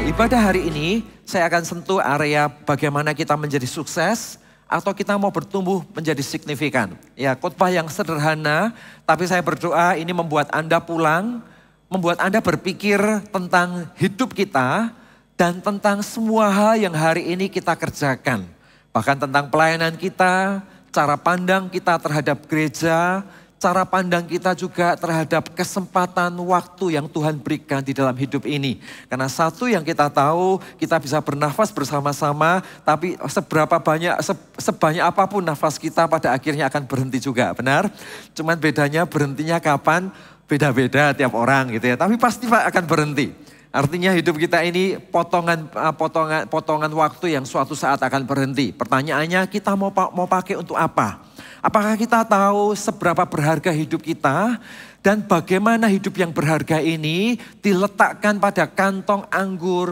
Ibadah hari ini saya akan sentuh area bagaimana kita menjadi sukses atau kita mau bertumbuh menjadi signifikan. Ya, khotbah yang sederhana, tapi saya berdoa ini membuat Anda pulang, membuat Anda berpikir tentang hidup kita dan tentang semua hal yang hari ini kita kerjakan. Bahkan tentang pelayanan kita, cara pandang kita terhadap gereja, cara pandang kita juga terhadap kesempatan waktu yang Tuhan berikan di dalam hidup ini. Karena satu yang kita tahu, kita bisa bernafas bersama-sama, tapi sebanyak apapun nafas kita pada akhirnya akan berhenti juga, benar? Cuman bedanya berhentinya kapan, beda-beda tiap orang gitu ya. Tapi pasti akan berhenti. Artinya hidup kita ini potongan waktu yang suatu saat akan berhenti. Pertanyaannya kita mau pakai untuk apa? Apakah kita tahu seberapa berharga hidup kita dan bagaimana hidup yang berharga ini diletakkan pada kantong anggur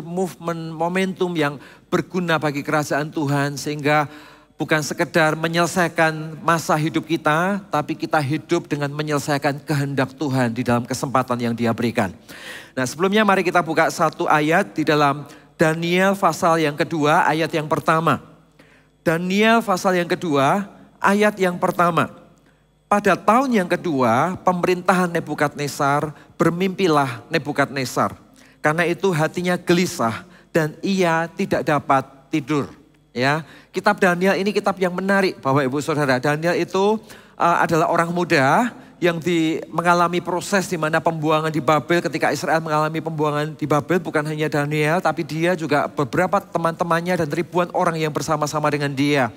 momentum yang berguna bagi kerajaan Tuhan sehingga bukan sekedar menyelesaikan masa hidup kita, tapi kita hidup dengan menyelesaikan kehendak Tuhan di dalam kesempatan yang Dia berikan. Nah, sebelumnya mari kita buka satu ayat di dalam Daniel pasal yang kedua, ayat yang pertama. Daniel pasal yang kedua, ayat yang pertama. Pada tahun yang kedua, pemerintahan Nebukadnezar, bermimpilah Nebukadnezar. Karena itu hatinya gelisah dan ia tidak dapat tidur. Ya, kitab Daniel ini kitab yang menarik, Bapak Ibu Saudara. Daniel itu adalah orang muda yang mengalami proses di mana pembuangan di Babel. Ketika Israel mengalami pembuangan di Babel, bukan hanya Daniel, tapi dia juga beberapa teman-temannya dan ribuan orang yang bersama-sama dengan dia.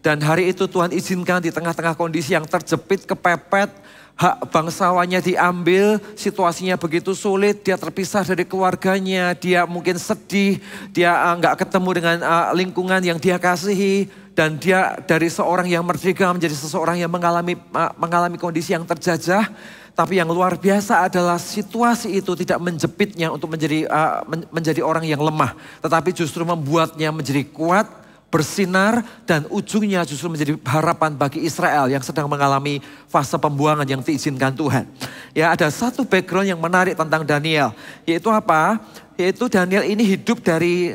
Dan hari itu Tuhan izinkan di tengah-tengah kondisi yang terjepit, kepepet, hak bangsawannya diambil, situasinya begitu sulit, dia terpisah dari keluarganya, dia mungkin sedih, dia nggak ketemu dengan lingkungan yang dia kasihi, dan dia dari seorang yang merdeka menjadi seseorang yang mengalami kondisi yang terjajah. Tapi yang luar biasa adalah situasi itu tidak menjepitnya untuk menjadi orang yang lemah, tetapi justru membuatnya menjadi kuat, bersinar, dan ujungnya justru menjadi harapan bagi Israel yang sedang mengalami fase pembuangan yang diizinkan Tuhan. Ya, ada satu background yang menarik tentang Daniel, yaitu apa? Yaitu Daniel ini hidup dari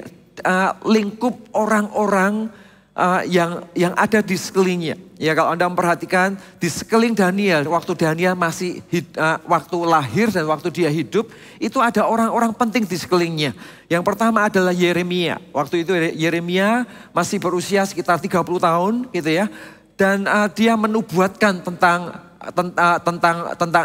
lingkup orang-orang yang ada di sekelilingnya. Ya, kalau Anda memperhatikan di sekeliling Daniel, waktu Daniel masih waktu lahir dan waktu dia hidup, itu ada orang-orang penting di sekelilingnya. Yang pertama adalah Yeremia. Waktu itu Yeremia masih berusia sekitar 30 tahun gitu ya. Dan dia menubuatkan tentang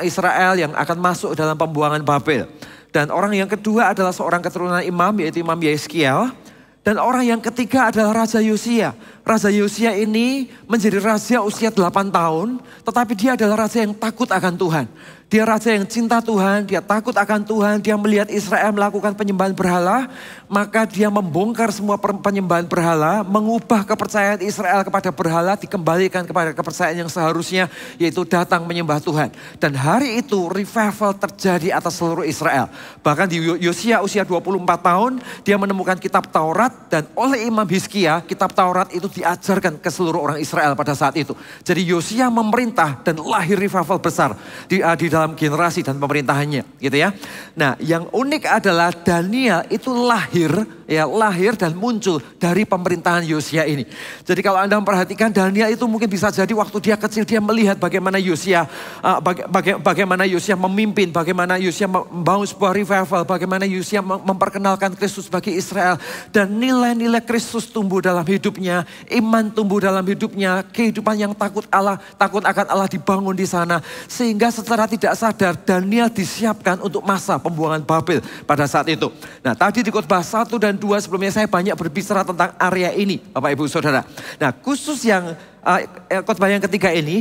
Israel yang akan masuk dalam pembuangan Babel. Dan orang yang kedua adalah seorang keturunan imam, yaitu Imam Yeskiel. Dan orang yang ketiga adalah Raja Yosia. Raja Yosia ini menjadi raja usia 8 tahun, tetapi dia adalah raja yang takut akan Tuhan. Dia raja yang cinta Tuhan, dia takut akan Tuhan, dia melihat Israel melakukan penyembahan berhala, maka dia membongkar semua penyembahan berhala, mengubah kepercayaan Israel kepada berhala, dikembalikan kepada kepercayaan yang seharusnya, yaitu datang menyembah Tuhan. Dan hari itu revival terjadi atas seluruh Israel. Bahkan di Yosia usia 24 tahun, dia menemukan kitab Taurat, dan oleh Imam Hizkia, kitab Taurat itu diajarkan ke seluruh orang Israel pada saat itu. Jadi Yosia memerintah dan lahir revival besar di dalam generasi dan pemerintahannya, gitu ya. Nah, yang unik adalah Daniel itu lahir dan muncul dari pemerintahan Yosia ini. Jadi kalau Anda memperhatikan Daniel itu mungkin bisa jadi waktu dia kecil dia melihat bagaimana Yosia memimpin, bagaimana Yosia membangun sebuah revival, bagaimana Yosia memperkenalkan Kristus bagi Israel, dan nilai-nilai Kristus tumbuh dalam hidupnya, iman tumbuh dalam hidupnya, kehidupan yang takut akan Allah dibangun di sana, sehingga secara tidak sadar Daniel disiapkan untuk masa pembuangan Babel pada saat itu. Nah, tadi di khotbah 1 dan 2 sebelumnya saya banyak berbicara tentang area ini, Bapak Ibu Saudara. Nah, khusus yang khotbah yang ketiga ini,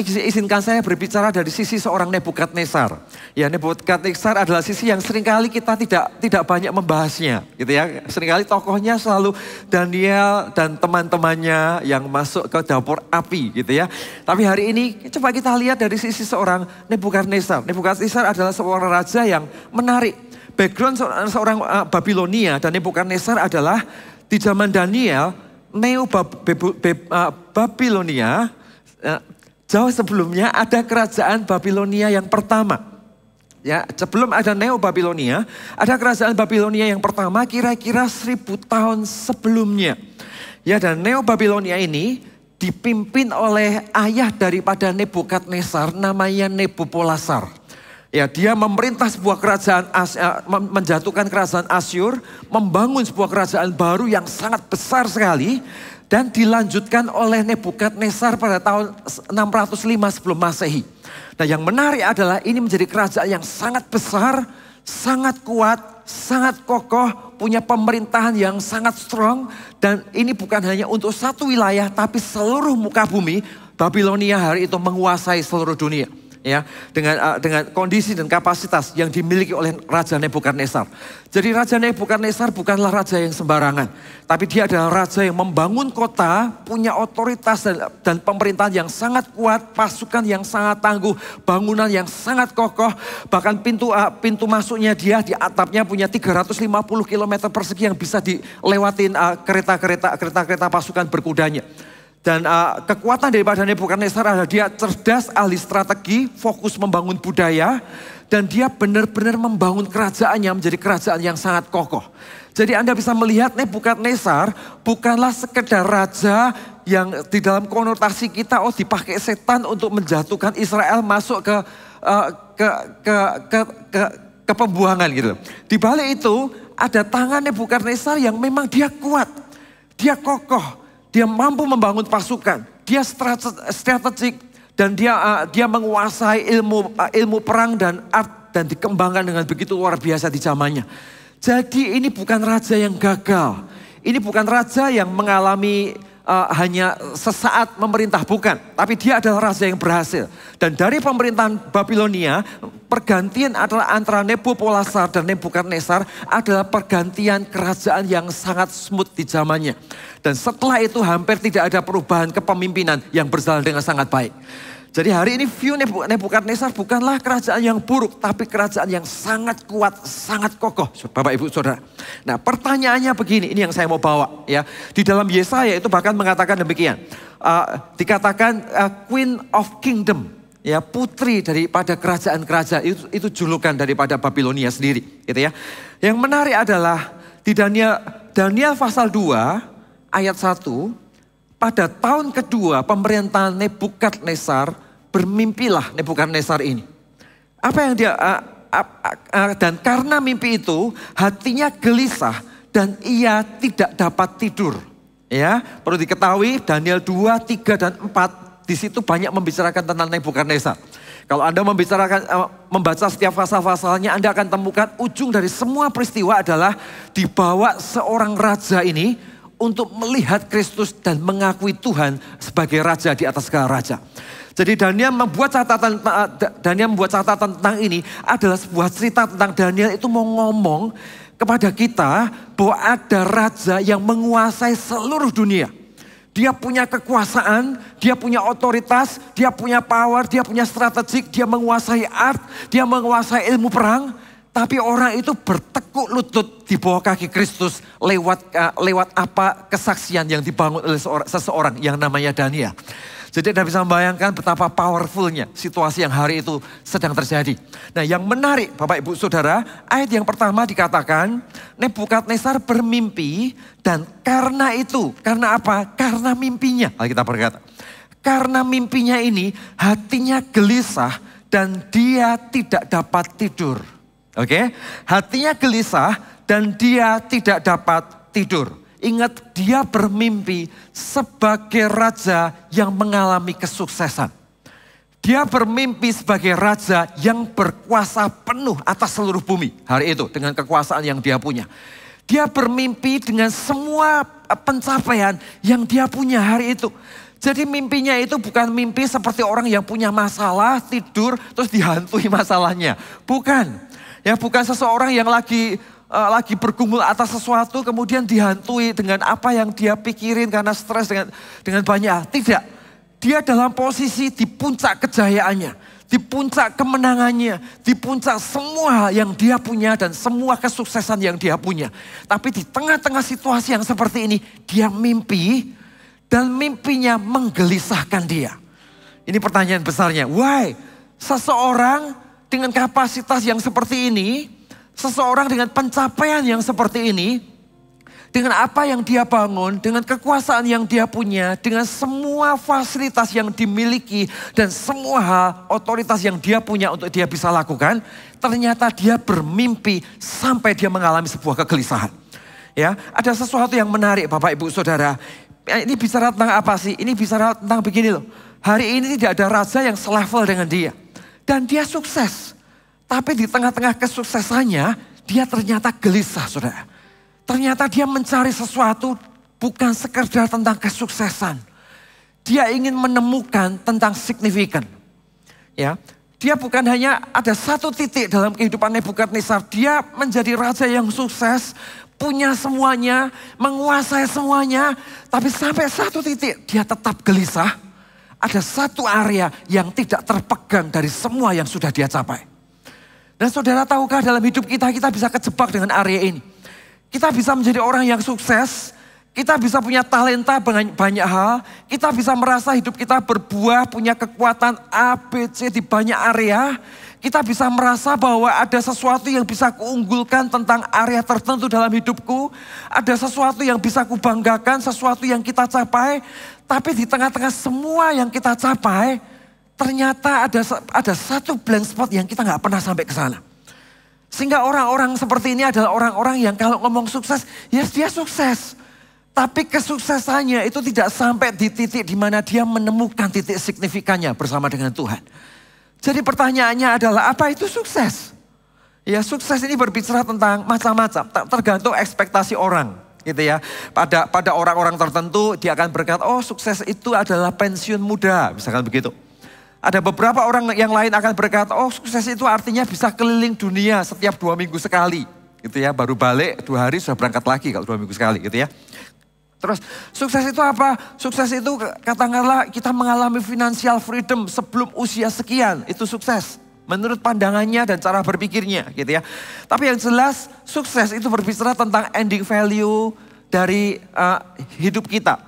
izinkan saya berbicara dari sisi seorang Nebukadnezar. Ya, Nebukadnezar adalah sisi yang seringkali kita tidak banyak membahasnya, gitu ya. Seringkali tokohnya selalu Daniel dan teman-temannya yang masuk ke dapur api, gitu ya. Tapi hari ini coba kita lihat dari sisi seorang Nebukadnezar. Nebukadnezar adalah seorang raja yang menarik. Background seorang Babilonia dan Nebukadnezar adalah di zaman Daniel, Babilonia, jauh sebelumnya ada kerajaan Babilonia yang pertama. Ya, sebelum ada Neo Babilonia, ada kerajaan Babilonia yang pertama kira-kira 1000 tahun sebelumnya. Ya, dan Neo Babilonia ini dipimpin oleh ayah daripada Nebukadnezar, namanya Nabopolassar. Ya, dia memerintah sebuah kerajaan, menjatuhkan kerajaan Asyur, membangun sebuah kerajaan baru yang sangat besar sekali, dan dilanjutkan oleh Nebukadnezar pada tahun 605 sebelum Masehi. Nah, yang menarik adalah ini menjadi kerajaan yang sangat besar, sangat kuat, sangat kokoh, punya pemerintahan yang sangat strong. Dan ini bukan hanya untuk satu wilayah, tapi seluruh muka bumi. Babilonia hari itu menguasai seluruh dunia. Ya, dengan kondisi dan kapasitas yang dimiliki oleh Raja Nebukadnezar. Jadi Raja Nebukadnezar bukanlah raja yang sembarangan, tapi dia adalah raja yang membangun kota, punya otoritas dan pemerintahan yang sangat kuat, pasukan yang sangat tangguh, bangunan yang sangat kokoh, bahkan pintu masuknya dia di atapnya punya 350 km persegi yang bisa dilewatin kereta-kereta pasukan berkudanya. Dan kekuatan daripada Nebukadnezar adalah dia cerdas, ahli strategi, fokus membangun budaya. Dan dia benar-benar membangun kerajaannya menjadi kerajaan yang sangat kokoh. Jadi Anda bisa melihat Nebukadnezar bukanlah sekedar raja yang di dalam konotasi kita, dipakai setan untuk menjatuhkan Israel masuk ke pembuangan gitu. Di balik itu ada tangan Nebukadnezar yang memang dia kuat, dia kokoh. Dia mampu membangun pasukan, dia strategik, dan dia menguasai ilmu perang dan art, dan dikembangkan dengan begitu luar biasa di zamannya. Jadi ini bukan raja yang gagal, ini bukan raja yang mengalami hanya sesaat memerintah, bukan. Tapi dia adalah raja yang berhasil. Dan dari pemerintahan Babilonia, pergantian adalah antara Nabopolassar dan Nebukadnezar adalah pergantian kerajaan yang sangat smooth di zamannya. Dan setelah itu hampir tidak ada perubahan kepemimpinan yang berjalan dengan sangat baik. Jadi hari ini view Nebukadnezar bukanlah kerajaan yang buruk, tapi kerajaan yang sangat kuat, sangat kokoh, Bapak Ibu Saudara. Nah, pertanyaannya begini, ini yang saya mau bawa ya. Di dalam Yesaya itu bahkan mengatakan demikian. Dikatakan Queen of Kingdom, ya, putri daripada kerajaan-kerajaan, itu julukan daripada Babilonia sendiri, gitu ya. Yang menarik adalah di Daniel pasal 2 ayat 1, pada tahun kedua pemerintahan Nebukadnezar, bermimpilah Nebukadnezar ini. Apa yang dia dan karena mimpi itu hatinya gelisah dan ia tidak dapat tidur. Ya, perlu diketahui Daniel 2, 3 dan 4 di situ banyak membicarakan tentang Nebukadnezar. Kalau Anda membaca setiap pasal-pasalnya, Anda akan temukan ujung dari semua peristiwa adalah dibawa seorang raja ini untuk melihat Kristus dan mengakui Tuhan sebagai raja di atas segala raja. Jadi Daniel membuat catatan tentang ini adalah sebuah cerita tentang Daniel itu mau ngomong kepada kita bahwa ada raja yang menguasai seluruh dunia. Dia punya kekuasaan, dia punya otoritas, dia punya power, dia punya strategik, dia menguasai art, dia menguasai ilmu perang. Tapi orang itu bertekuk lutut di bawah kaki Kristus lewat apa kesaksian yang dibangun oleh seseorang yang namanya Daniel. Jadi Anda bisa membayangkan betapa powerfulnya situasi yang hari itu sedang terjadi. Nah, yang menarik Bapak Ibu Saudara, ayat yang pertama dikatakan Nebukadnezar bermimpi dan karena itu, karena apa? Karena mimpinya. Kita berkata, karena mimpinya ini hatinya gelisah dan dia tidak dapat tidur. Oke, hatinya gelisah dan dia tidak dapat tidur. Ingat, dia bermimpi sebagai raja yang mengalami kesuksesan. Dia bermimpi sebagai raja yang berkuasa penuh atas seluruh bumi hari itu dengan kekuasaan yang dia punya. Dia bermimpi dengan semua pencapaian yang dia punya hari itu. Jadi mimpinya itu bukan mimpi seperti orang yang punya masalah, tidur terus dihantui masalahnya. Bukan. Ya, bukan seseorang yang lagi bergumul atas sesuatu kemudian dihantui dengan apa yang dia pikirin karena stres dengan banyak. Tidak. Dia dalam posisi di puncak kejayaannya, di puncak kemenangannya, di puncak semua yang dia punya dan semua kesuksesan yang dia punya. Tapi di tengah-tengah situasi yang seperti ini, dia mimpi dan mimpinya menggelisahkan dia. Ini pertanyaan besarnya, why? Seseorang dengan kapasitas yang seperti ini, seseorang dengan pencapaian yang seperti ini, dengan apa yang dia bangun, dengan kekuasaan yang dia punya, dengan semua fasilitas yang dimiliki, dan semua hal otoritas yang dia punya untuk dia bisa lakukan, ternyata dia bermimpi sampai dia mengalami sebuah kegelisahan. Ya, ada sesuatu yang menarik Bapak Ibu Saudara. Ini bicara tentang apa sih? Ini bicara tentang begini loh. Hari ini tidak ada raja yang selevel dengan dia. Dan dia sukses. Tapi di tengah-tengah kesuksesannya, dia ternyata gelisah, saudara. Ternyata dia mencari sesuatu bukan sekedar tentang kesuksesan. Dia ingin menemukan tentang signifikan. Ya, dia bukan hanya ada satu titik dalam kehidupan Nebukadnezar. Dia menjadi raja yang sukses, punya semuanya, menguasai semuanya. Tapi sampai satu titik dia tetap gelisah. Ada satu area yang tidak terpegang dari semua yang sudah dia capai. Dan saudara tahukah dalam hidup kita bisa kejebak dengan area ini. Kita bisa menjadi orang yang sukses. Kita bisa punya talenta banyak hal. Kita bisa merasa hidup kita berbuah, punya kekuatan A, B, C di banyak area. Kita bisa merasa bahwa ada sesuatu yang bisa kuunggulkan tentang area tertentu dalam hidupku. Ada sesuatu yang bisa kubanggakan, sesuatu yang kita capai. Tapi di tengah-tengah semua yang kita capai, ternyata ada satu blank spot yang kita nggak pernah sampai ke sana. Sehingga orang-orang seperti ini adalah orang-orang yang kalau ngomong sukses, ya dia sukses. Tapi kesuksesannya itu tidak sampai di titik di mana dia menemukan titik signifikannya bersama dengan Tuhan. Jadi pertanyaannya adalah apa itu sukses? Ya sukses ini berbicara tentang macam-macam, tergantung ekspektasi orang. Gitu ya. Pada orang-orang tertentu dia akan berkata, oh sukses itu adalah pensiun muda, misalkan begitu. Ada beberapa orang yang lain akan berkata, oh sukses itu artinya bisa keliling dunia setiap 2 minggu sekali. Gitu ya, baru balik 2 hari sudah berangkat lagi kalau 2 minggu sekali gitu ya. Terus sukses itu apa? Sukses itu katakanlah kita mengalami financial freedom sebelum usia sekian, itu sukses. Menurut pandangannya dan cara berpikirnya gitu ya. Tapi yang jelas sukses itu berbicara tentang ending value dari hidup kita.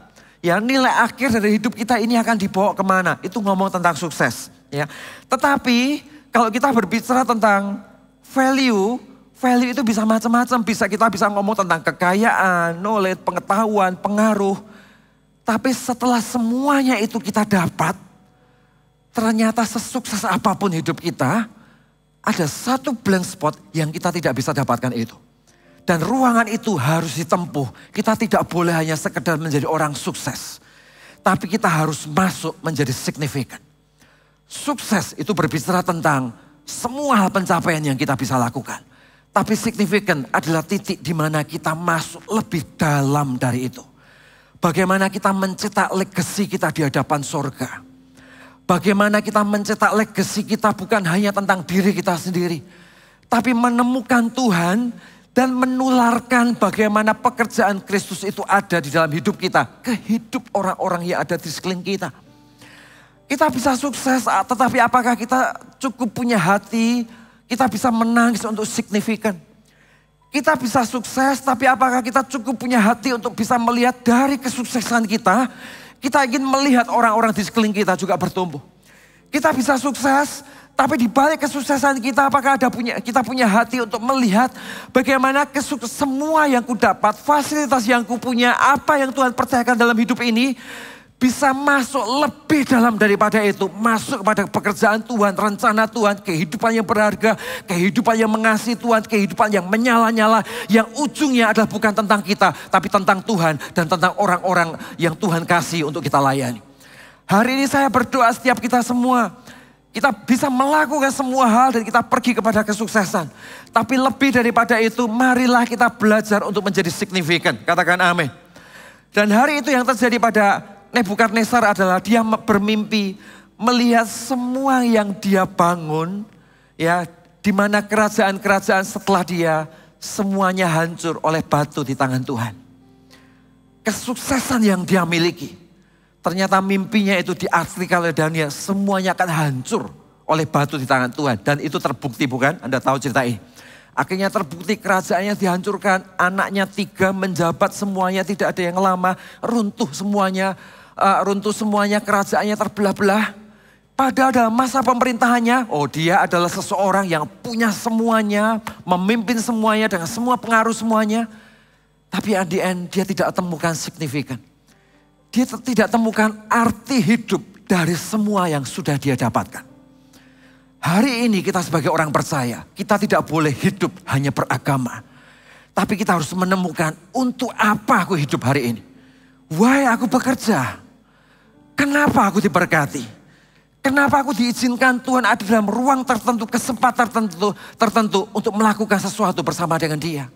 Ya nilai akhir dari hidup kita ini akan dibawa kemana. Itu ngomong tentang sukses. Ya. Tetapi kalau kita berbicara tentang value itu bisa macam-macam. Kita bisa ngomong tentang kekayaan, knowledge, pengetahuan, pengaruh. Tapi setelah semuanya itu kita dapat, ternyata sesukses apapun hidup kita, ada satu blank spot yang kita tidak bisa dapatkan itu. Dan ruangan itu harus ditempuh. Kita tidak boleh hanya sekedar menjadi orang sukses. Tapi kita harus masuk menjadi signifikan. Sukses itu berbicara tentang semua hal pencapaian yang kita bisa lakukan. Tapi signifikan adalah titik di mana kita masuk lebih dalam dari itu. Bagaimana kita mencetak legasi kita di hadapan surga. Bagaimana kita mencetak legasi kita bukan hanya tentang diri kita sendiri. Tapi menemukan Tuhan dan menularkan bagaimana pekerjaan Kristus itu ada di dalam hidup kita. Ke hidup orang-orang yang ada di sekeliling kita. Kita bisa sukses tetapi apakah kita cukup punya hati, kita bisa menangis untuk signifikan. Kita bisa sukses tapi apakah kita cukup punya hati untuk bisa melihat dari kesuksesan kita. Kita ingin melihat orang-orang di sekeliling kita juga bertumbuh. Kita bisa sukses, tapi di balik kesuksesan kita, apakah kita punya hati untuk melihat bagaimana semua yang ku dapat, fasilitas yang ku punya, apa yang Tuhan percayakan dalam hidup ini, bisa masuk lebih dalam daripada itu. Masuk kepada pekerjaan Tuhan, rencana Tuhan, kehidupan yang berharga, kehidupan yang mengasihi Tuhan, kehidupan yang menyala-nyala. Yang ujungnya adalah bukan tentang kita, tapi tentang Tuhan dan tentang orang-orang yang Tuhan kasih untuk kita layani. Hari ini saya berdoa setiap kita semua, kita bisa melakukan semua hal dan kita pergi kepada kesuksesan. Tapi lebih daripada itu, marilah kita belajar untuk menjadi signifikan. Katakan amin. Dan hari itu yang terjadi pada Nebukadnezar adalah dia bermimpi melihat semua yang dia bangun, ya, di mana kerajaan-kerajaan setelah dia semuanya hancur oleh batu di tangan Tuhan. Kesuksesan yang dia miliki, ternyata mimpinya itu diartikan oleh Daniel, semuanya akan hancur oleh batu di tangan Tuhan. Dan itu terbukti bukan? Anda tahu cerita ini. Akhirnya terbukti kerajaannya dihancurkan, anaknya 3 menjabat semuanya, tidak ada yang lama, runtuh semuanya, kerajaannya terbelah-belah. Padahal dalam masa pemerintahannya, oh dia adalah seseorang yang punya semuanya, memimpin semuanya dengan semua pengaruh semuanya. Tapi at the end dia tidak temukan signifikan. Dia tidak temukan arti hidup dari semua yang sudah dia dapatkan. Hari ini kita sebagai orang percaya, kita tidak boleh hidup hanya beragama. Tapi kita harus menemukan untuk apa aku hidup hari ini. Why aku bekerja? Kenapa aku diberkati? Kenapa aku diizinkan Tuhan ada dalam ruang tertentu, kesempatan tertentu untuk melakukan sesuatu bersama dengan Dia.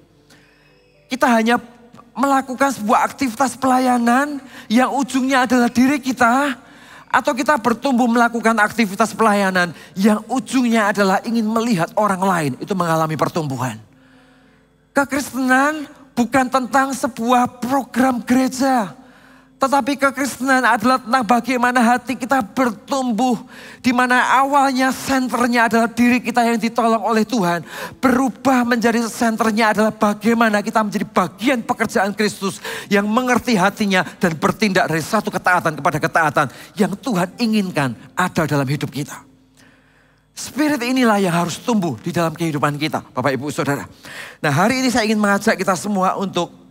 Kita hanya melakukan sebuah aktivitas pelayanan yang ujungnya adalah diri kita. Atau kita bertumbuh melakukan aktivitas pelayanan yang ujungnya adalah ingin melihat orang lain itu mengalami pertumbuhan. Kekristenan bukan tentang sebuah program gereja. Tetapi kekristenan adalah tentang bagaimana hati kita bertumbuh. Di mana awalnya senternya adalah diri kita yang ditolong oleh Tuhan. Berubah menjadi senternya adalah bagaimana kita menjadi bagian pekerjaan Kristus. Yang mengerti hatinya dan bertindak dari satu ketaatan kepada ketaatan. Yang Tuhan inginkan ada dalam hidup kita. Spirit inilah yang harus tumbuh di dalam kehidupan kita, Bapak Ibu Saudara. Nah, hari ini saya ingin mengajak kita semua untuk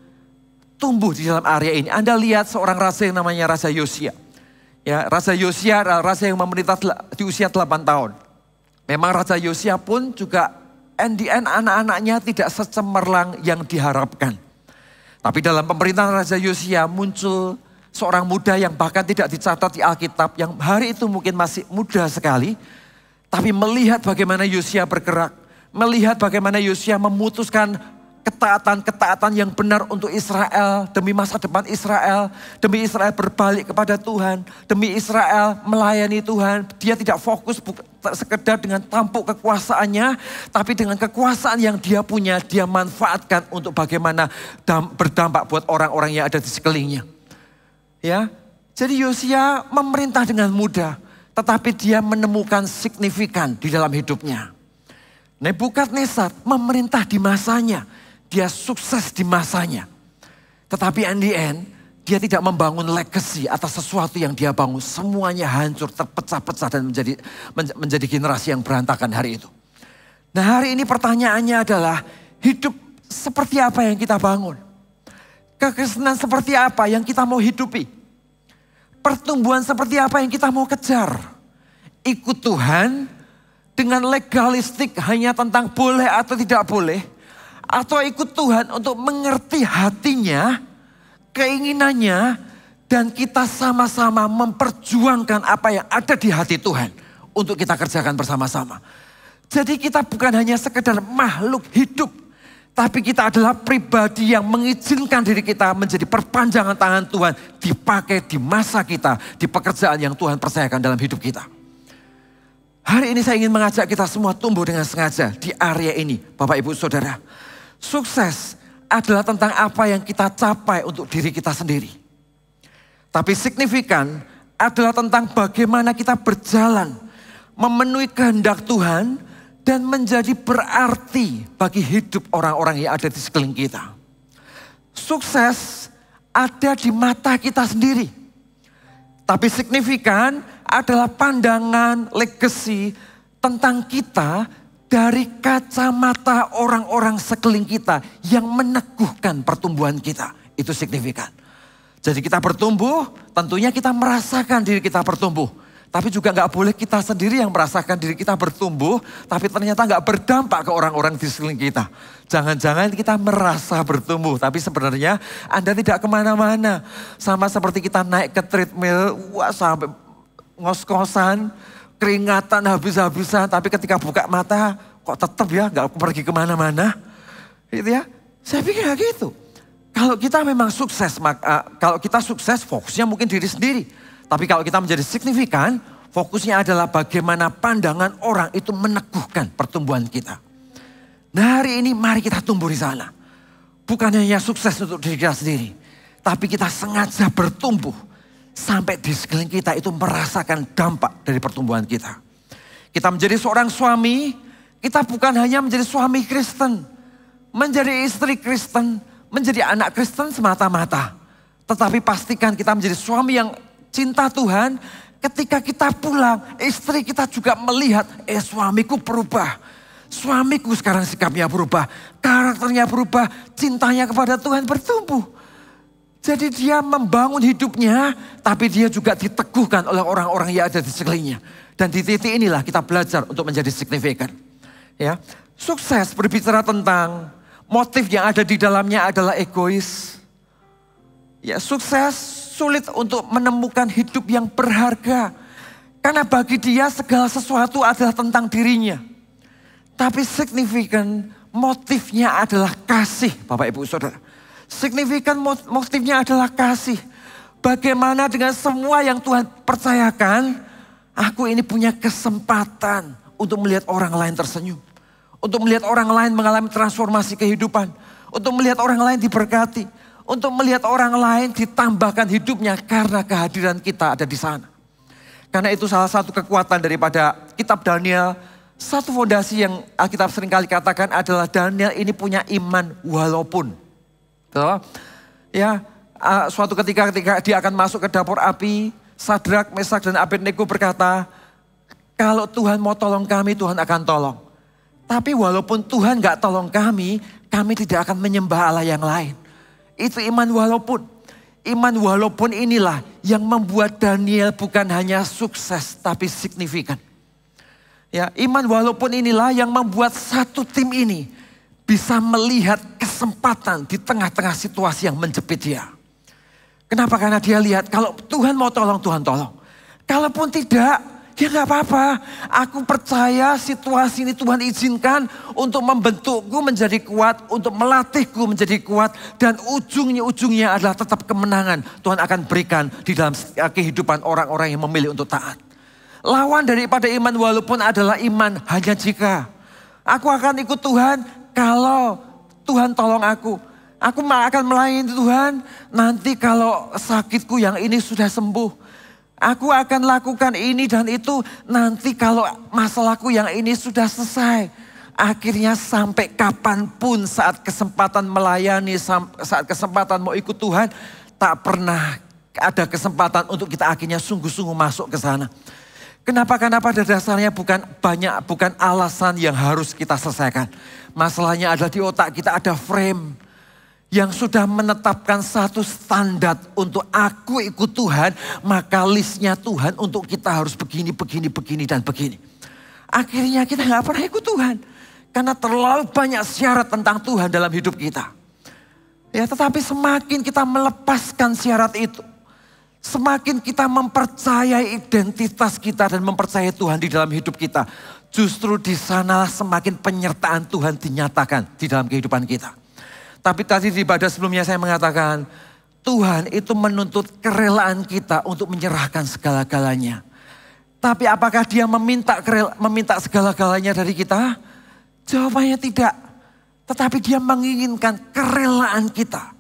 tumbuh di dalam area ini. Anda lihat seorang raja yang namanya Raja Yosia. Ya, Raja Yosia adalah raja yang memerintah di usia 8 tahun. Memang Raja Yosia pun juga NDN anak-anaknya tidak secemerlang yang diharapkan. Tapi dalam pemerintahan Raja Yosia muncul seorang muda yang bahkan tidak dicatat di Alkitab. Yang hari itu mungkin masih muda sekali. Tapi melihat bagaimana Yosia bergerak. Melihat bagaimana Yosia memutuskan ketaatan yang benar untuk Israel, demi masa depan Israel, demi Israel berbalik kepada Tuhan, demi Israel melayani Tuhan. Dia tidak fokus sekedar dengan tampuk kekuasaannya, tapi dengan kekuasaan yang dia punya, dia manfaatkan untuk bagaimana berdampak buat orang-orang yang ada di sekelilingnya. Ya, jadi Yosia memerintah dengan mudah, tetapi dia menemukan signifikan di dalam hidupnya. Nebukadnezar memerintah di masanya. Dia sukses di masanya. Tetapi in the end, dia tidak membangun legacy atas sesuatu yang dia bangun. Semuanya hancur, terpecah-pecah dan menjadi generasi yang berantakan hari itu. Nah, hari ini pertanyaannya adalah, hidup seperti apa yang kita bangun? Kekristenan seperti apa yang kita mau hidupi? Pertumbuhan seperti apa yang kita mau kejar? Ikut Tuhan dengan legalistik hanya tentang boleh atau tidak boleh? Atau ikut Tuhan untuk mengerti hatinya, keinginannya, dan kita sama-sama memperjuangkan apa yang ada di hati Tuhan untuk kita kerjakan bersama-sama. Jadi kita bukan hanya sekedar makhluk hidup, tapi kita adalah pribadi yang mengizinkan diri kita menjadi perpanjangan tangan Tuhan, dipakai di masa kita, di pekerjaan yang Tuhan percayakan dalam hidup kita. Hari ini saya ingin mengajak kita semua tumbuh dengan sengaja di area ini, Bapak Ibu Saudara. Sukses adalah tentang apa yang kita capai untuk diri kita sendiri. Tapi signifikan adalah tentang bagaimana kita berjalan, memenuhi kehendak Tuhan, dan menjadi berarti bagi hidup orang-orang yang ada di sekeliling kita. Sukses ada di mata kita sendiri. Tapi signifikan adalah pandangan legacy tentang kita dari kacamata orang-orang sekeliling kita yang meneguhkan pertumbuhan kita. Itu signifikan. Jadi kita bertumbuh, tentunya kita merasakan diri kita bertumbuh. Tapi juga gak boleh kita sendiri yang merasakan diri kita bertumbuh, tapi ternyata gak berdampak ke orang-orang di sekeliling kita. Jangan-jangan kita merasa bertumbuh, tapi sebenarnya Anda tidak kemana-mana. Sama seperti kita naik ke treadmill, wah sampai ngos-ngosan, keringatan habis-habisan, tapi ketika buka mata kok tetap ya gak pergi kemana-mana. Gitu ya, saya pikir gitu. Kalau kita memang sukses, kalau kita sukses fokusnya mungkin diri sendiri. Tapi kalau kita menjadi signifikan, fokusnya adalah bagaimana pandangan orang itu meneguhkan pertumbuhan kita. Nah, hari ini mari kita tumbuh di sana. Bukan hanya sukses untuk diri kita sendiri, tapi kita sengaja bertumbuh sampai di sekeliling kita itu merasakan dampak dari pertumbuhan kita. Kita menjadi seorang suami, kita bukan hanya menjadi suami Kristen, menjadi istri Kristen, menjadi anak Kristen semata-mata. Tetapi pastikan kita menjadi suami yang cinta Tuhan, ketika kita pulang, istri kita juga melihat, suamiku berubah. Suamiku sekarang sikapnya berubah, karakternya berubah, cintanya kepada Tuhan bertumbuh. Jadi dia membangun hidupnya, tapi dia juga diteguhkan oleh orang-orang yang ada di sekelilingnya. Dan di titik inilah kita belajar untuk menjadi signifikan. Ya, sukses berbicara tentang motif yang ada di dalamnya adalah egois. Ya, sukses sulit untuk menemukan hidup yang berharga. Karena bagi dia segala sesuatu adalah tentang dirinya. Tapi signifikan motifnya adalah kasih, Bapak Ibu Saudara. Signifikan motifnya adalah kasih. Bagaimana dengan semua yang Tuhan percayakan, aku ini punya kesempatan untuk melihat orang lain tersenyum. Untuk melihat orang lain mengalami transformasi kehidupan. Untuk melihat orang lain diberkati. Untuk melihat orang lain ditambahkan hidupnya karena kehadiran kita ada di sana. Karena itu salah satu kekuatan daripada kitab Daniel. Satu fondasi yang Alkitab seringkali katakan adalah Daniel ini punya iman walaupun. Ya, suatu ketika dia akan masuk ke dapur api, Sadrak, Mesak, dan Abednego berkata, kalau Tuhan mau tolong kami, Tuhan akan tolong. Tapi walaupun Tuhan gak tolong kami tidak akan menyembah Allah yang lain. Itu iman walaupun. Iman walaupun inilah yang membuat Daniel bukan hanya sukses, tapi signifikan. Ya, iman walaupun inilah yang membuat satu tim ini bisa melihat kesempatan di tengah-tengah situasi yang menjepit dia. Kenapa? Karena dia lihat kalau Tuhan mau tolong, Tuhan tolong. Kalaupun tidak, ya gak apa-apa. Aku percaya situasi ini Tuhan izinkan untuk membentukku menjadi kuat, untuk melatihku menjadi kuat. Dan ujungnya adalah tetap kemenangan Tuhan akan berikan di dalam kehidupan orang-orang yang memilih untuk taat. Lawan daripada iman walaupun adalah iman hanya jika. Aku akan ikut Tuhan kalau Tuhan tolong aku. Aku akan melayani Tuhan nanti kalau sakitku yang ini sudah sembuh. Aku akan lakukan ini dan itu nanti kalau masalahku yang ini sudah selesai. Akhirnya sampai kapanpun saat kesempatan melayani, saat kesempatan mau ikut Tuhan, tak pernah ada kesempatan untuk kita akhirnya sungguh-sungguh masuk ke sana. Kenapa? Karena pada dasarnya bukan alasan yang harus kita selesaikan. Masalahnya adalah di otak kita ada frame yang sudah menetapkan satu standar untuk aku ikut Tuhan, maka listnya Tuhan untuk kita harus begini, dan begini. Akhirnya kita gak pernah ikut Tuhan. Karena terlalu banyak syarat tentang Tuhan dalam hidup kita. Ya, tetapi semakin kita melepaskan syarat itu, semakin kita mempercayai identitas kita dan mempercayai Tuhan di dalam hidup kita. Justru di sanalah semakin penyertaan Tuhan dinyatakan di dalam kehidupan kita. Tapi tadi di ibadah sebelumnya saya mengatakan, Tuhan itu menuntut kerelaan kita untuk menyerahkan segala-galanya. Tapi apakah dia meminta segala-galanya dari kita? Jawabannya tidak. Tetapi dia menginginkan kerelaan kita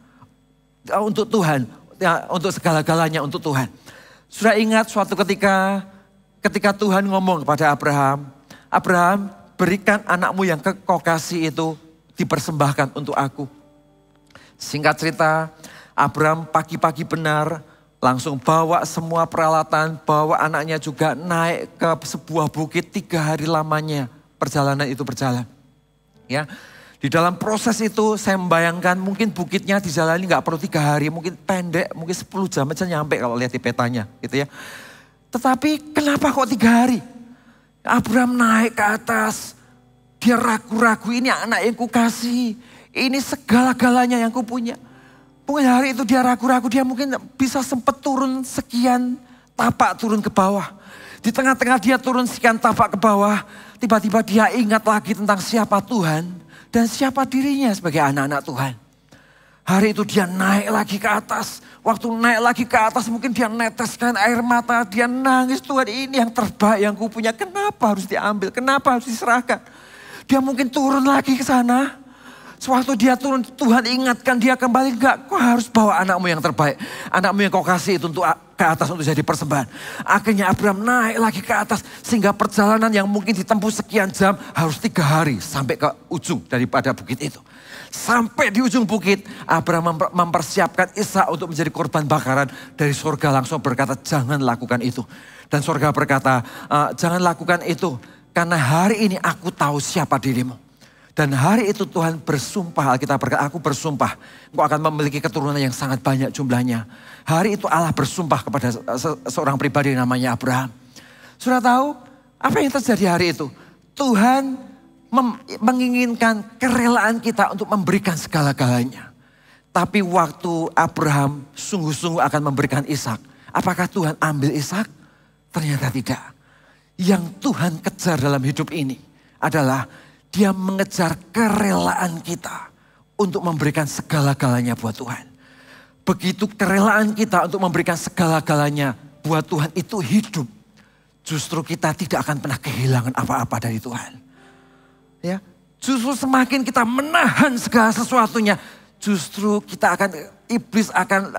untuk Tuhan. Ya, untuk segala-galanya untuk Tuhan. Sudah ingat suatu ketika Tuhan ngomong kepada Abraham, Abraham berikan anakmu yang kau kasih itu dipersembahkan untuk aku. Singkat cerita, Abraham pagi-pagi benar langsung bawa semua peralatan, bawa anaknya juga naik ke sebuah bukit 3 hari lamanya perjalanan itu berjalan. Ya. Di dalam proses itu saya membayangkan mungkin bukitnya dijalani gak perlu 3 hari, mungkin pendek, mungkin 10 jam aja nyampe kalau lihat di petanya gitu ya. Tetapi kenapa kok 3 hari? Abraham naik ke atas, dia ragu-ragu, ini anak yang kukasih, ini segala-galanya yang kupunya. Mungkin hari itu dia ragu-ragu, dia mungkin bisa sempat turun sekian tapak turun ke bawah. Di tengah-tengah dia turun sekian tapak ke bawah, tiba-tiba dia ingat lagi tentang siapa Tuhan. Dan siapa dirinya sebagai anak-anak Tuhan. Hari itu dia naik lagi ke atas. Waktu naik lagi ke atas mungkin dia neteskan air mata. Dia nangis, Tuhan ini yang terbaik yang kupunya. Kenapa harus diambil? Kenapa harus diserahkan? Dia mungkin turun lagi ke sana. Sewaktu dia turun Tuhan ingatkan dia kembali. Enggak, kau harus bawa anakmu yang terbaik. Anakmu yang kau kasih itu untuk ke atas untuk jadi persembahan. Akhirnya Abraham naik lagi ke atas. Sehingga perjalanan yang mungkin ditempuh sekian jam harus 3 hari sampai ke ujung daripada bukit itu. Sampai di ujung bukit, Abraham mempersiapkan Ishak untuk menjadi korban bakaran. Dari surga langsung berkata, jangan lakukan itu. Dan surga berkata, jangan lakukan itu. Karena hari ini aku tahu siapa dirimu. Dan hari itu Tuhan bersumpah, Alkitab berkata, aku bersumpah, engkau akan memiliki keturunan yang sangat banyak jumlahnya. Hari itu Allah bersumpah kepada seorang pribadi namanya Abraham. Sudah tahu apa yang terjadi hari itu? Tuhan menginginkan kerelaan kita untuk memberikan segala-galanya. Tapi waktu Abraham sungguh-sungguh akan memberikan Ishak, apakah Tuhan ambil Ishak? Ternyata tidak. Yang Tuhan kejar dalam hidup ini adalah Dia mengejar kerelaan kita untuk memberikan segala-galanya buat Tuhan. Begitu kerelaan kita untuk memberikan segala-galanya buat Tuhan itu hidup, justru kita tidak akan pernah kehilangan apa-apa dari Tuhan. Ya, justru semakin kita menahan segala sesuatunya, justru kita iblis akan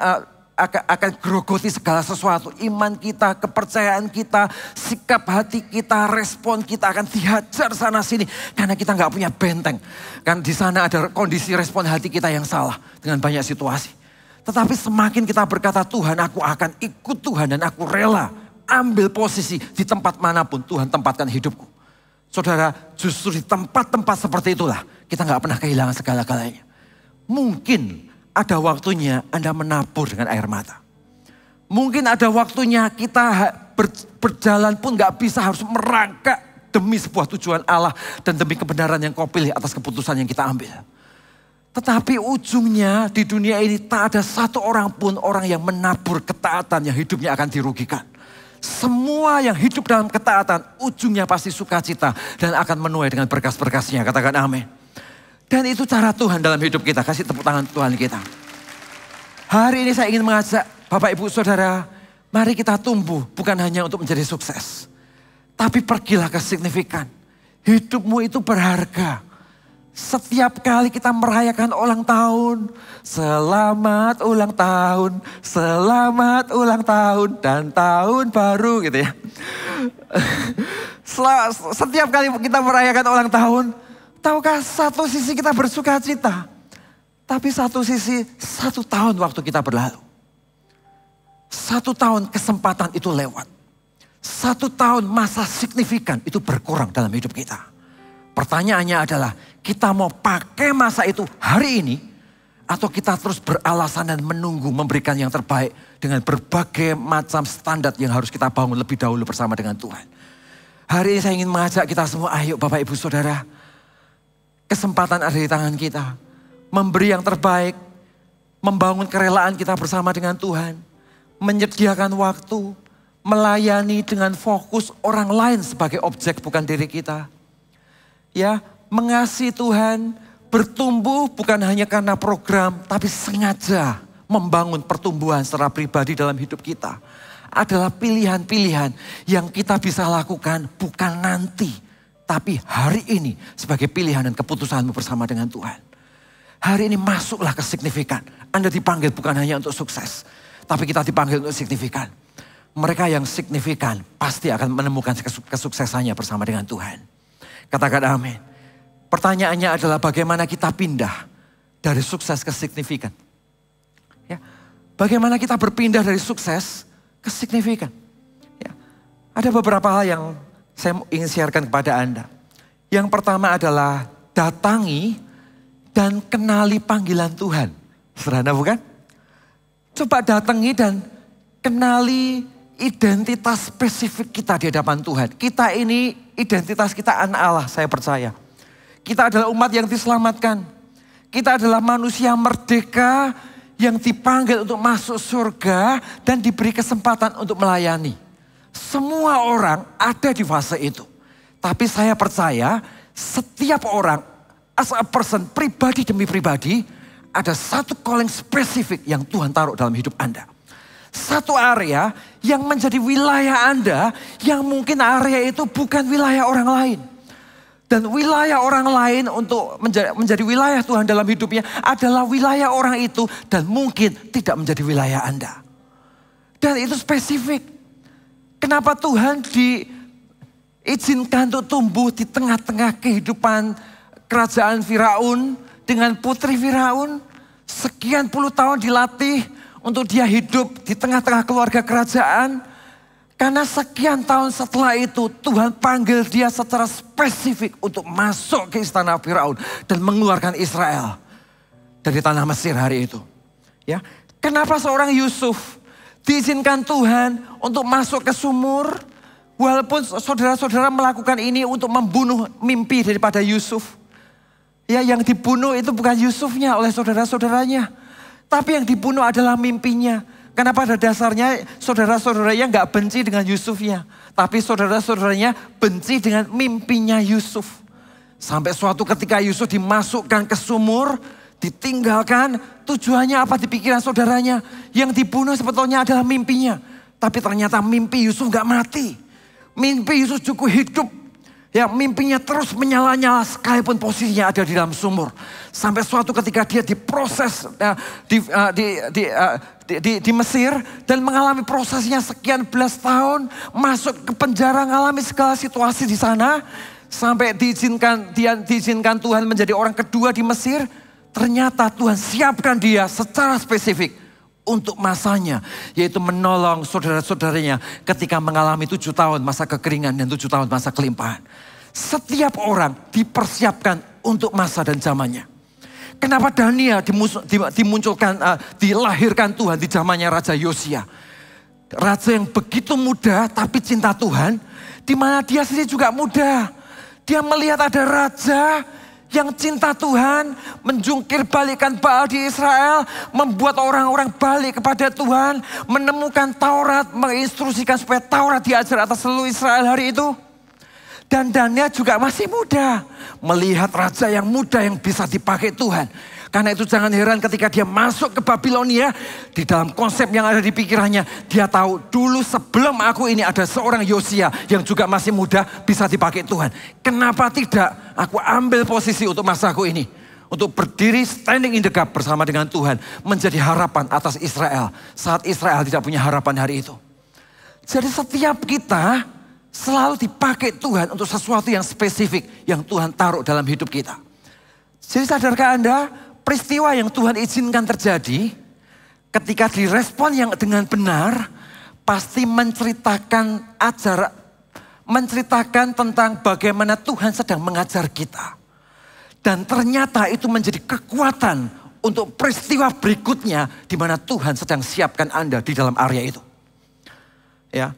grogoti segala sesuatu. Iman kita, kepercayaan kita, sikap hati kita, respon kita akan dihajar sana sini. Karena kita nggak punya benteng. Kan di sana ada kondisi respon hati kita yang salah dengan banyak situasi. Tetapi semakin kita berkata, Tuhan aku akan ikut Tuhan dan aku rela ambil posisi di tempat manapun Tuhan tempatkan hidupku. Saudara, justru di tempat-tempat seperti itulah kita nggak pernah kehilangan segala-galanya. Mungkin ada waktunya Anda menabur dengan air mata. Mungkin ada waktunya kita berjalan pun gak bisa, harus merangkak demi sebuah tujuan Allah dan demi kebenaran yang kau pilih atas keputusan yang kita ambil. Tetapi ujungnya di dunia ini tak ada satu orang pun orang yang menabur ketaatan yang hidupnya akan dirugikan. Semua yang hidup dalam ketaatan ujungnya pasti sukacita dan akan menuai dengan berkas-berkasnya. Katakan amin. Dan itu cara Tuhan dalam hidup kita. Kasih tepuk tangan Tuhan kita. Hari ini saya ingin mengajak Bapak Ibu Saudara, mari kita tumbuh bukan hanya untuk menjadi sukses. Tapi pergilah ke signifikan. Hidupmu itu berharga. Setiap kali kita merayakan ulang tahun, selamat ulang tahun, selamat ulang tahun, dan tahun baru gitu ya. Setiap kali kita merayakan ulang tahun, tahukah satu sisi kita bersuka cita, tapi satu sisi 1 tahun waktu kita berlalu. 1 tahun kesempatan itu lewat. 1 tahun masa signifikan itu berkurang dalam hidup kita. Pertanyaannya adalah kita mau pakai masa itu hari ini atau kita terus beralasan dan menunggu memberikan yang terbaik dengan berbagai macam standar yang harus kita bangun lebih dahulu bersama dengan Tuhan. Hari ini saya ingin mengajak kita semua, ayo Bapak Ibu Saudara, kesempatan ada di tangan kita. Memberi yang terbaik. Membangun kerelaan kita bersama dengan Tuhan. Menyediakan waktu. Melayani dengan fokus orang lain sebagai objek bukan diri kita. Ya, mengasihi Tuhan. Bertumbuh bukan hanya karena program. Tapi sengaja membangun pertumbuhan secara pribadi dalam hidup kita. Adalah pilihan-pilihan yang kita bisa lakukan bukan nanti. Tapi hari ini sebagai pilihan dan keputusanmu bersama dengan Tuhan. Hari ini masuklah ke signifikan. Anda dipanggil bukan hanya untuk sukses. Tapi kita dipanggil untuk signifikan. Mereka yang signifikan pasti akan menemukan kesuksesannya bersama dengan Tuhan. Katakan amin. Pertanyaannya adalah bagaimana kita pindah dari sukses ke signifikan. Ya, bagaimana kita berpindah dari sukses ke signifikan. Ya, ada beberapa hal yang saya ingin siarkan kepada Anda. Yang pertama adalah datangi dan kenali panggilan Tuhan. Sederhana bukan? Coba datangi dan kenali identitas spesifik kita di hadapan Tuhan. Kita ini identitas kita anak Allah, saya percaya. Kita adalah umat yang diselamatkan. Kita adalah manusia merdeka yang dipanggil untuk masuk surga dan diberi kesempatan untuk melayani. Semua orang ada di fase itu. Tapi saya percaya setiap orang as a person, pribadi demi pribadi, ada satu calling spesifik yang Tuhan taruh dalam hidup Anda. Satu area yang menjadi wilayah Anda yang mungkin area itu bukan wilayah orang lain. Dan wilayah orang lain untuk menjadi wilayah Tuhan dalam hidupnya adalah wilayah orang itu dan mungkin tidak menjadi wilayah Anda. Dan itu spesifik. Kenapa Tuhan diizinkan untuk tumbuh di tengah-tengah kehidupan kerajaan Firaun dengan putri Firaun, sekian puluh tahun dilatih untuk dia hidup di tengah-tengah keluarga kerajaan. Karena sekian tahun setelah itu Tuhan panggil dia secara spesifik untuk masuk ke istana Firaun dan mengeluarkan Israel dari tanah Mesir hari itu. Ya, kenapa seorang Yusuf diizinkan Tuhan untuk masuk ke sumur, walaupun saudara-saudara melakukan ini untuk membunuh mimpi daripada Yusuf. Ya, yang dibunuh itu bukan Yusufnya oleh saudara-saudaranya, tapi yang dibunuh adalah mimpinya. Karena pada dasarnya saudara-saudaranya nggak benci dengan Yusufnya, tapi saudara-saudaranya benci dengan mimpinya Yusuf. Sampai suatu ketika Yusuf dimasukkan ke sumur, ditinggalkan, tujuannya apa di pikiran saudaranya? Yang dibunuh sebetulnya adalah mimpinya. Tapi ternyata mimpi Yusuf gak mati. Mimpi Yusuf cukup hidup. Ya, mimpinya terus menyala-nyala sekalipun posisinya ada di dalam sumur. Sampai suatu ketika dia diproses di Mesir dan mengalami prosesnya sekian belas tahun. Masuk ke penjara, mengalami segala situasi di sana. Sampai diizinkan Tuhan menjadi orang kedua di Mesir. Ternyata Tuhan siapkan dia secara spesifik untuk masanya. Yaitu menolong saudara-saudaranya ketika mengalami 7 tahun masa kekeringan dan 7 tahun masa kelimpahan. Setiap orang dipersiapkan untuk masa dan zamannya. Kenapa Daniel dilahirkan Tuhan di zamannya Raja Yosia. Raja yang begitu muda tapi cinta Tuhan. Di mana dia sendiri juga muda. Dia melihat ada raja yang cinta Tuhan, menjungkir balikan Baal di Israel, membuat orang-orang balik kepada Tuhan, menemukan Taurat, menginstruksikan supaya Taurat diajar atas seluruh Israel hari itu. Dan Daniel juga masih muda, melihat raja yang muda yang bisa dipakai Tuhan. Karena itu jangan heran ketika dia masuk ke Babilonia, di dalam konsep yang ada di pikirannya, dia tahu dulu sebelum aku ini ada seorang Yosia yang juga masih muda bisa dipakai Tuhan. Kenapa tidak aku ambil posisi untuk masaku ini? Untuk berdiri standing in the gap bersama dengan Tuhan. Menjadi harapan atas Israel saat Israel tidak punya harapan hari itu. Jadi setiap kita selalu dipakai Tuhan untuk sesuatu yang spesifik yang Tuhan taruh dalam hidup kita. Jadi sadarkah Anda? Peristiwa yang Tuhan izinkan terjadi, ketika direspon yang dengan benar, pasti menceritakan tentang bagaimana Tuhan sedang mengajar kita. Dan ternyata itu menjadi kekuatan untuk peristiwa berikutnya, di mana Tuhan sedang siapkan Anda di dalam area itu. Ya,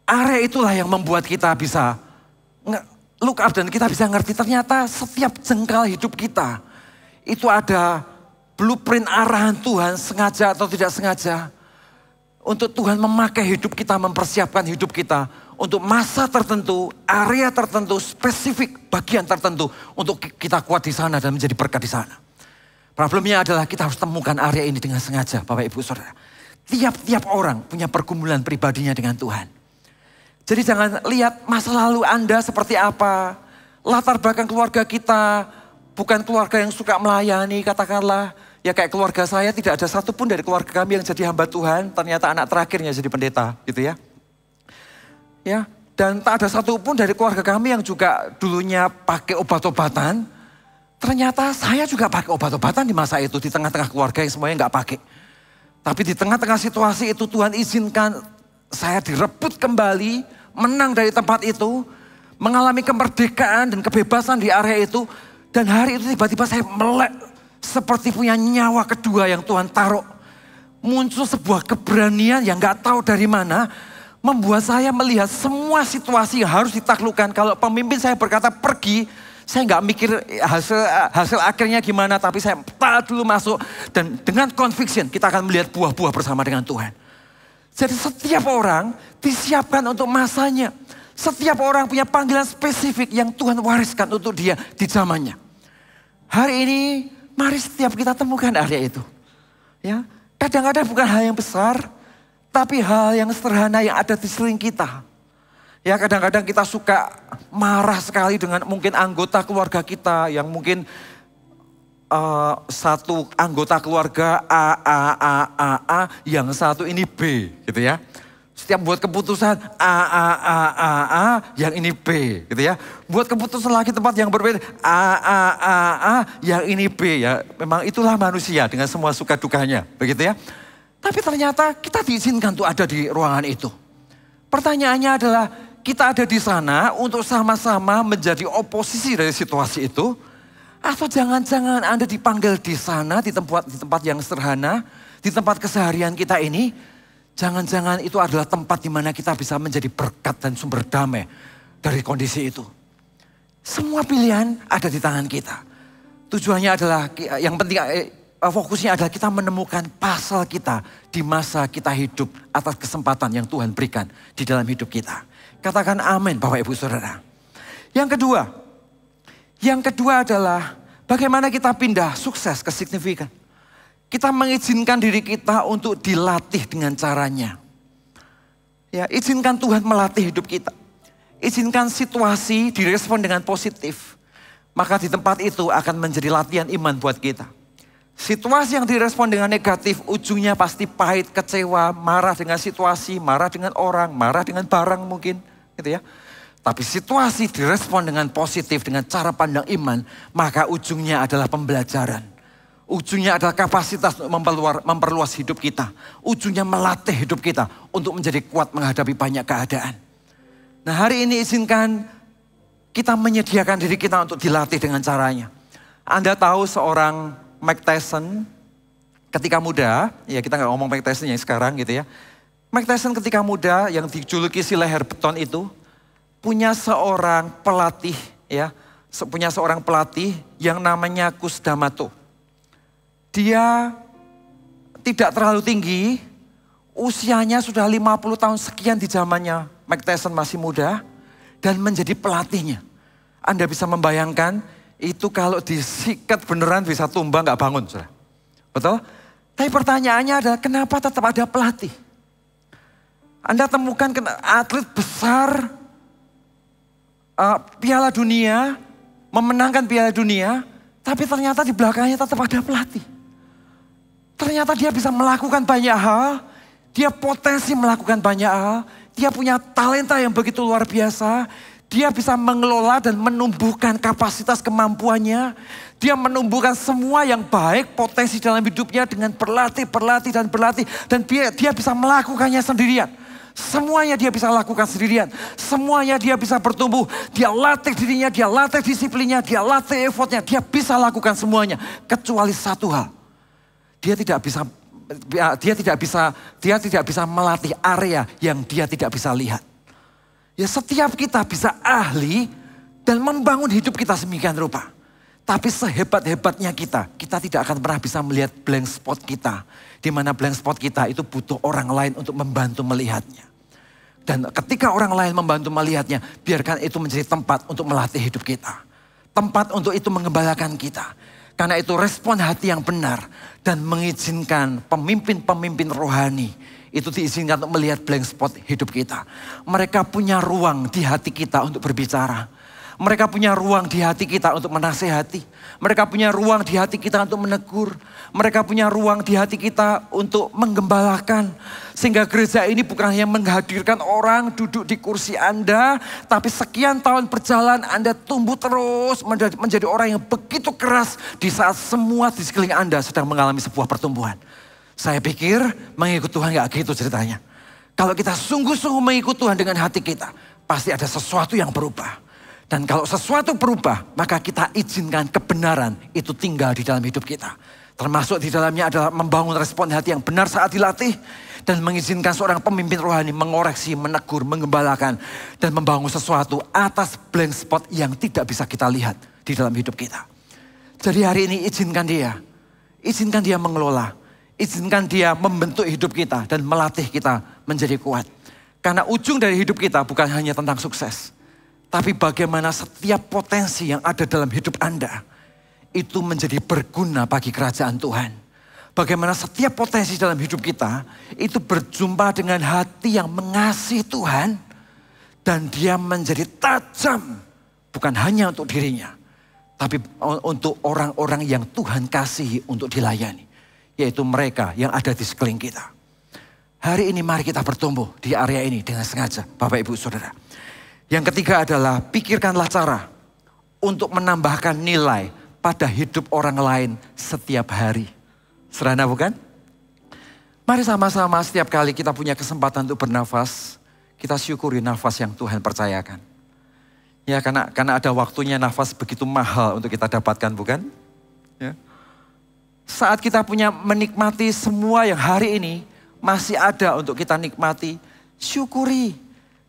area itulah yang membuat kita bisa look up dan kita bisa ngerti ternyata setiap jengkal hidup kita itu ada blueprint arahan Tuhan sengaja atau tidak sengaja. Untuk Tuhan memakai hidup kita, mempersiapkan hidup kita untuk masa tertentu, area tertentu, spesifik bagian tertentu. Untuk kita kuat di sana dan menjadi berkat di sana. Problemnya adalah kita harus temukan area ini dengan sengaja Bapak Ibu Saudara. Tiap-tiap orang punya pergumulan pribadinya dengan Tuhan. Jadi jangan lihat masa lalu Anda seperti apa. Latar belakang keluarga kita bukan keluarga yang suka melayani, katakanlah. Ya kayak keluarga saya tidak ada satupun dari keluarga kami yang jadi hamba Tuhan. Ternyata anak terakhirnya jadi pendeta gitu ya. Ya, dan tak ada satupun dari keluarga kami yang juga dulunya pakai obat-obatan. Ternyata saya juga pakai obat-obatan di masa itu. Di tengah-tengah keluarga yang semuanya nggak pakai. Tapi di tengah-tengah situasi itu Tuhan izinkan saya direbut kembali. Menang dari tempat itu. Mengalami kemerdekaan dan kebebasan di area itu. Dan hari itu tiba-tiba saya melek seperti punya nyawa kedua yang Tuhan taruh. Muncul sebuah keberanian yang gak tahu dari mana. Membuat saya melihat semua situasi yang harus ditaklukkan. Kalau pemimpin saya berkata pergi, saya gak mikir hasil akhirnya gimana. Tapi saya taat dulu masuk. Dan dengan conviction kita akan melihat buah-buah bersama dengan Tuhan. Jadi setiap orang disiapkan untuk masanya. Setiap orang punya panggilan spesifik yang Tuhan wariskan untuk dia di zamannya. Hari ini, mari setiap kita temukan area itu. Ya, kadang-kadang bukan hal yang besar, tapi hal yang sederhana yang ada di sekeliling kita. Ya, kadang-kadang kita suka marah sekali dengan mungkin anggota keluarga kita yang mungkin satu anggota keluarga A, yang satu ini B, gitu ya. Setiap buat keputusan A, yang ini B gitu ya. Buat keputusan lagi tempat yang berbeda A, yang ini B ya. Memang itulah manusia dengan semua suka dukanya begitu ya. Tapi ternyata kita diizinkan untuk ada di ruangan itu. Pertanyaannya adalah kita ada di sana untuk sama-sama menjadi oposisi dari situasi itu. Atau jangan-jangan Anda dipanggil di sana di tempat yang sederhana. Di tempat keseharian kita ini. Jangan-jangan itu adalah tempat di mana kita bisa menjadi berkat dan sumber damai dari kondisi itu. Semua pilihan ada di tangan kita. Tujuannya adalah, yang penting fokusnya adalah kita menemukan pasal kita di masa kita hidup atas kesempatan yang Tuhan berikan di dalam hidup kita. Katakan amin Bapak Ibu Saudara. Yang kedua adalah bagaimana kita pindah sukses ke signifikan. Kita mengizinkan diri kita untuk dilatih dengan caranya. Ya, izinkan Tuhan melatih hidup kita. Izinkan situasi direspon dengan positif. Maka di tempat itu akan menjadi latihan iman buat kita. Situasi yang direspon dengan negatif, ujungnya pasti pahit, kecewa, marah dengan situasi, marah dengan orang, marah dengan barang mungkin. Gitu ya. Tapi situasi direspon dengan positif, dengan cara pandang iman, maka ujungnya adalah pembelajaran. Ujungnya adalah kapasitas untuk memperluas hidup kita. Ujungnya melatih hidup kita untuk menjadi kuat menghadapi banyak keadaan. Nah hari ini izinkan kita menyediakan diri kita untuk dilatih dengan caranya. Anda tahu seorang Mike Tyson ketika muda, ya kita nggak ngomong Mike Tyson yang sekarang gitu ya. Mike Tyson ketika muda yang dijuluki si leher beton itu punya seorang pelatih yang namanya Cus D'Amato. Dia tidak terlalu tinggi, usianya sudah 50 tahun sekian di zamannya Mike Tyson masih muda dan menjadi pelatihnya. Anda bisa membayangkan itu kalau disikat beneran bisa tumbang gak bangun. Saudara. Betul? Tapi pertanyaannya adalah kenapa tetap ada pelatih? Anda temukan atlet besar Piala Dunia, memenangkan Piala Dunia, tapi ternyata di belakangnya tetap ada pelatih. Ternyata dia bisa melakukan banyak hal, dia potensi melakukan banyak hal, dia punya talenta yang begitu luar biasa, dia bisa mengelola dan menumbuhkan kapasitas kemampuannya, dia menumbuhkan semua yang baik, potensi dalam hidupnya dengan berlatih, dan dia bisa melakukannya sendirian. Semuanya dia bisa lakukan sendirian, semuanya dia bisa bertumbuh, dia latih dirinya, dia latih disiplinnya, dia latih effortnya, dia bisa lakukan semuanya, kecuali satu hal. Dia tidak bisa melatih area yang dia tidak bisa lihat. Ya setiap kita bisa ahli dan membangun hidup kita semikian rupa. Tapi sehebat-hebatnya kita tidak akan pernah bisa melihat blank spot kita. Di mana blank spot kita itu butuh orang lain untuk membantu melihatnya. Dan ketika orang lain membantu melihatnya, biarkan itu menjadi tempat untuk melatih hidup kita. Tempat untuk itu mengembalakan kita. Karena itu respon hati yang benar dan mengizinkan pemimpin-pemimpin rohani itu diizinkan untuk melihat blank spot hidup kita. Mereka punya ruang di hati kita untuk berbicara. Mereka punya ruang di hati kita untuk menasehati. Mereka punya ruang di hati kita untuk menegur. Mereka punya ruang di hati kita untuk menggembalakan. Sehingga gereja ini bukan hanya menghadirkan orang duduk di kursi Anda. Tapi sekian tahun berjalan Anda tumbuh terus menjadi orang yang begitu keras. Di saat semua di sekeliling Anda sedang mengalami sebuah pertumbuhan. Saya pikir mengikut Tuhan gak gitu ceritanya. Kalau kita sungguh-sungguh mengikut Tuhan dengan hati kita. Pasti ada sesuatu yang berubah. Dan kalau sesuatu berubah, maka kita izinkan kebenaran itu tinggal di dalam hidup kita. Termasuk di dalamnya adalah membangun respon hati yang benar saat dilatih. Dan mengizinkan seorang pemimpin rohani mengoreksi, menegur, menggembalakan. Dan membangun sesuatu atas blank spot yang tidak bisa kita lihat di dalam hidup kita. Jadi hari ini izinkan dia mengelola. Izinkan dia membentuk hidup kita dan melatih kita menjadi kuat. Karena ujung dari hidup kita bukan hanya tentang sukses. Tapi bagaimana setiap potensi yang ada dalam hidup Anda itu menjadi berguna bagi kerajaan Tuhan. Bagaimana setiap potensi dalam hidup kita itu berjumpa dengan hati yang mengasihi Tuhan. Dan dia menjadi tajam bukan hanya untuk dirinya. Tapi untuk orang-orang yang Tuhan kasihi untuk dilayani. Yaitu mereka yang ada di sekeliling kita. Hari ini mari kita bertumbuh di area ini dengan sengaja, Bapak Ibu Saudara. Yang ketiga adalah pikirkanlah cara untuk menambahkan nilai pada hidup orang lain setiap hari. Sederhana bukan? Mari sama-sama setiap kali kita punya kesempatan untuk bernafas, kita syukuri nafas yang Tuhan percayakan. Ya karena ada waktunya nafas begitu mahal untuk kita dapatkan bukan? Ya. Saat kita punya menikmati semua yang hari ini masih ada untuk kita nikmati, syukuri.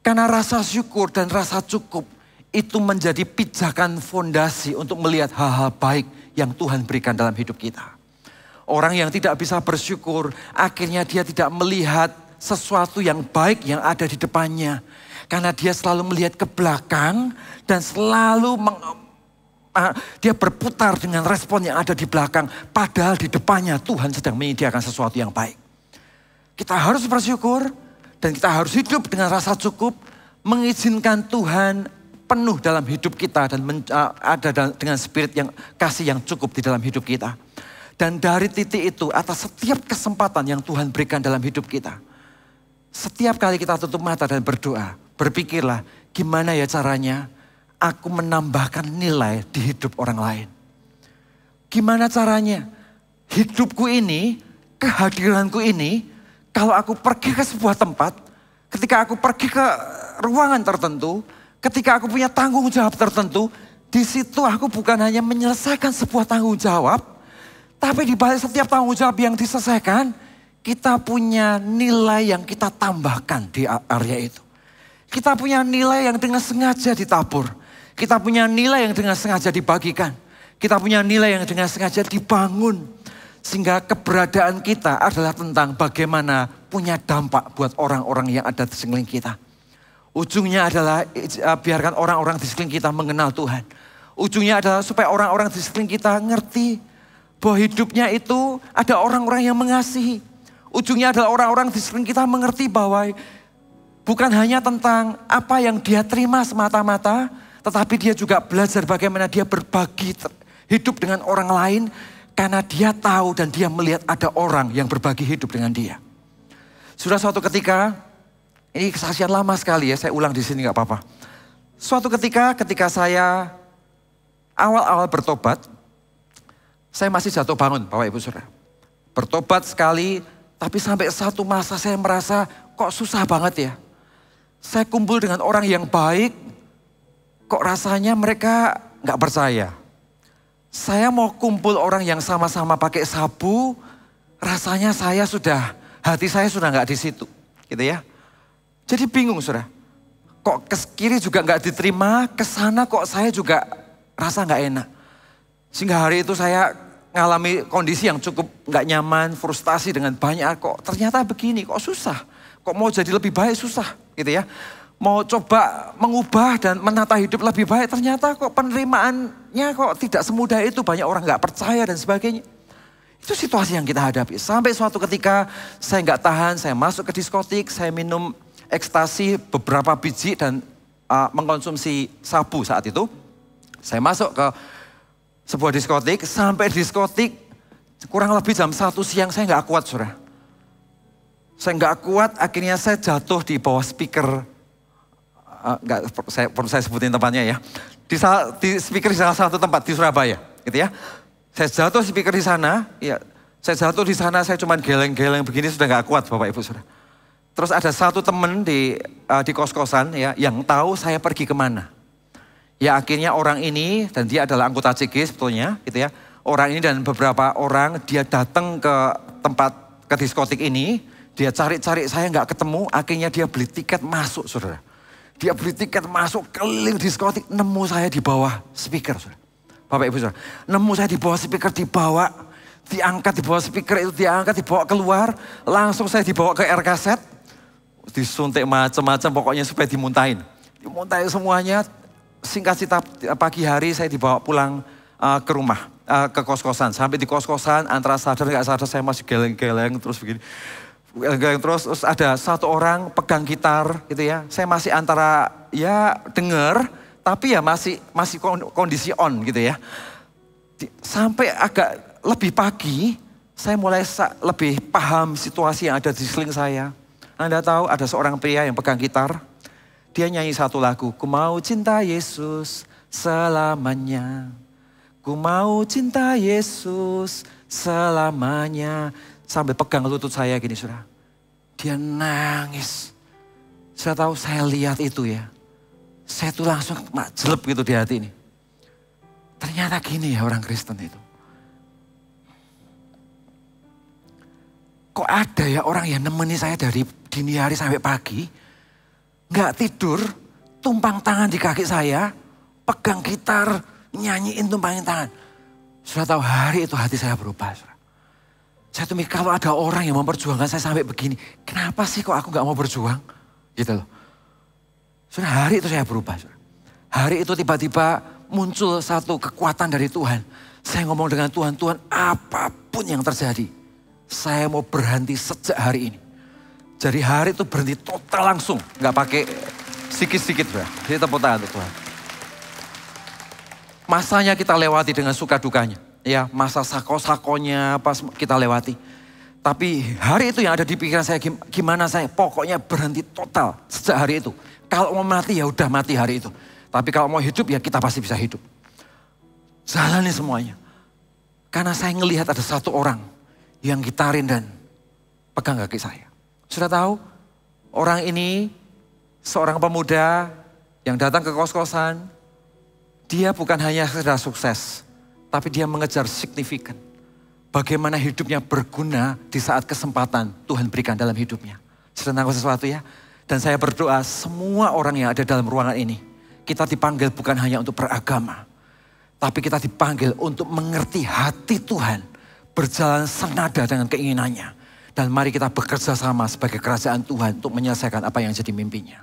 Karena rasa syukur dan rasa cukup itu menjadi pijakan fondasi untuk melihat hal-hal baik yang Tuhan berikan dalam hidup kita. Orang yang tidak bisa bersyukur, akhirnya dia tidak melihat sesuatu yang baik yang ada di depannya. Karena dia selalu melihat ke belakang dan selalu dia berputar dengan respon yang ada di belakang. Padahal di depannya Tuhan sedang menyediakan sesuatu yang baik. Kita harus bersyukur dan kita harus hidup dengan rasa cukup. Mengizinkan Tuhan penuh dalam hidup kita dan ada dengan spirit yang kasih yang cukup di dalam hidup kita. Dan dari titik itu atas setiap kesempatan yang Tuhan berikan dalam hidup kita. Setiap kali kita tutup mata dan berdoa, berpikirlah gimana ya caranya aku menambahkan nilai di hidup orang lain. Gimana caranya hidupku ini, kehadiranku ini, kalau aku pergi ke sebuah tempat, ketika aku pergi ke ruangan tertentu, ketika aku punya tanggung jawab tertentu, di situ aku bukan hanya menyelesaikan sebuah tanggung jawab, tapi di balik setiap tanggung jawab yang diselesaikan, kita punya nilai yang kita tambahkan di area itu. Kita punya nilai yang dengan sengaja ditabur. Kita punya nilai yang dengan sengaja dibagikan. Kita punya nilai yang dengan sengaja dibangun. Sehingga keberadaan kita adalah tentang bagaimana punya dampak buat orang-orang yang ada di sekeliling kita. Ujungnya adalah biarkan orang-orang di sekeliling kita mengenal Tuhan. Ujungnya adalah supaya orang-orang di sekeliling kita ngerti bahwa hidupnya itu ada orang-orang yang mengasihi. Ujungnya adalah orang-orang di sekeliling kita mengerti bahwa bukan hanya tentang apa yang dia terima semata-mata, tetapi dia juga belajar bagaimana dia berbagi hidup dengan orang lain, karena dia tahu dan dia melihat ada orang yang berbagi hidup dengan dia. Sudah suatu ketika, ini kesaksian lama sekali ya, saya ulang di sini gak apa-apa. Suatu ketika saya awal-awal bertobat, saya masih jatuh bangun Bapak Ibu Saudara. Bertobat sekali, tapi sampai satu masa saya merasa kok susah banget ya. Saya kumpul dengan orang yang baik, kok rasanya mereka gak percaya. Saya mau kumpul orang yang sama-sama pakai sabu, rasanya hati saya sudah gak di situ, gitu ya. Jadi bingung Saudara. Kok ke kiri juga gak diterima, ke sana kok saya juga rasa gak enak. Sehingga hari itu saya ngalami kondisi yang cukup gak nyaman, frustasi dengan banyak, kok ternyata begini, kok susah. Kok mau jadi lebih baik susah, gitu ya. Mau coba mengubah dan menata hidup lebih baik, ternyata kok penerimaannya kok tidak semudah itu. Banyak orang gak percaya dan sebagainya. Itu situasi yang kita hadapi. Sampai suatu ketika saya gak tahan, saya masuk ke diskotik, saya minum ekstasi beberapa biji dan mengkonsumsi sabu saat itu. Saya masuk ke sebuah diskotik, sampai diskotik kurang lebih jam 1 siang saya gak kuat Saudara. Saya gak kuat, akhirnya saya jatuh di bawah speaker. Perlu saya sebutin tempatnya ya. Di speaker di salah satu tempat di Surabaya, gitu ya. Saya jatuh speaker di sana, ya. Saya jatuh di sana, saya cuman geleng-geleng begini sudah gak kuat Bapak Ibu Saudara. Terus ada satu teman di kos-kosan ya, yang tahu saya pergi kemana. Ya akhirnya orang ini, dan dia adalah anggota CG sebetulnya, gitu ya. Orang ini dan beberapa orang, dia datang ke ke diskotik ini, dia cari-cari saya nggak ketemu, akhirnya dia beli tiket masuk Saudara. Dia beli tiket masuk keliling diskotik, nemu saya di bawah speaker Saudara. Bapak Ibu Saudara, nemu saya di bawah speaker, diangkat di bawah speaker itu, diangkat, dibawa keluar, langsung saya dibawa ke air kaset, disuntik macam-macam pokoknya supaya dimuntahin. Dimuntahin semuanya. Singkat cerita pagi hari saya dibawa pulang ke rumah, ke kos-kosan. Sampai di kos-kosan antara sadar gak sadar saya masih geleng-geleng terus begini. Geleng terus ada satu orang pegang gitar gitu ya. Saya masih antara ya dengar tapi ya masih kondisi on gitu ya. Sampai agak lebih pagi saya mulai lebih paham situasi yang ada di sekeliling saya. Anda tahu ada seorang pria yang pegang gitar. Dia nyanyi satu lagu. Ku mau cinta Yesus selamanya. Ku mau cinta Yesus selamanya. Sambil pegang lutut saya gini, saudara. Dia nangis. Saya tahu, saya lihat itu ya. Saya tuh langsung jelep gitu di hati ini. Ternyata gini ya orang Kristen itu. Kok ada ya orang yang nemeni saya dari dini hari sampai pagi. Nggak tidur, tumpang tangan di kaki saya. Pegang gitar, nyanyiin tumpangin tangan. Sudah tahu hari itu hati saya berubah. Saya tuh mikir kalau ada orang yang memperjuangkan saya sampai begini. Kenapa sih kok aku nggak mau berjuang? Gitu loh. Sudah hari itu saya berubah. Hari itu tiba-tiba muncul satu kekuatan dari Tuhan. Saya ngomong dengan Tuhan, Tuhan apapun yang terjadi. Saya mau berhenti sejak hari ini. Jadi hari itu berhenti total langsung. Gak pakai sikit-sikit. Jadi tepuk tangan untuk Tuhan. Masanya kita lewati dengan suka dukanya. Ya, masa sako-sakonya pas kita lewati. Tapi hari itu yang ada di pikiran saya, gimana saya pokoknya berhenti total sejak hari itu. Kalau mau mati ya udah mati hari itu. Tapi kalau mau hidup ya kita pasti bisa hidup. Jalani semuanya. Karena saya ngelihat ada satu orang yang gitarin dan pegang kaki saya. Sudah tahu, orang ini seorang pemuda yang datang ke kos-kosan. Dia bukan hanya sekedar sukses, tapi dia mengejar signifikan. Bagaimana hidupnya berguna di saat kesempatan Tuhan berikan dalam hidupnya. Sudah tahu sesuatu ya? Dan saya berdoa semua orang yang ada dalam ruangan ini. Kita dipanggil bukan hanya untuk beragama. Tapi kita dipanggil untuk mengerti hati Tuhan. Berjalan senada dengan keinginannya. Dan mari kita bekerja sama sebagai kerajaan Tuhan untuk menyelesaikan apa yang jadi mimpinya.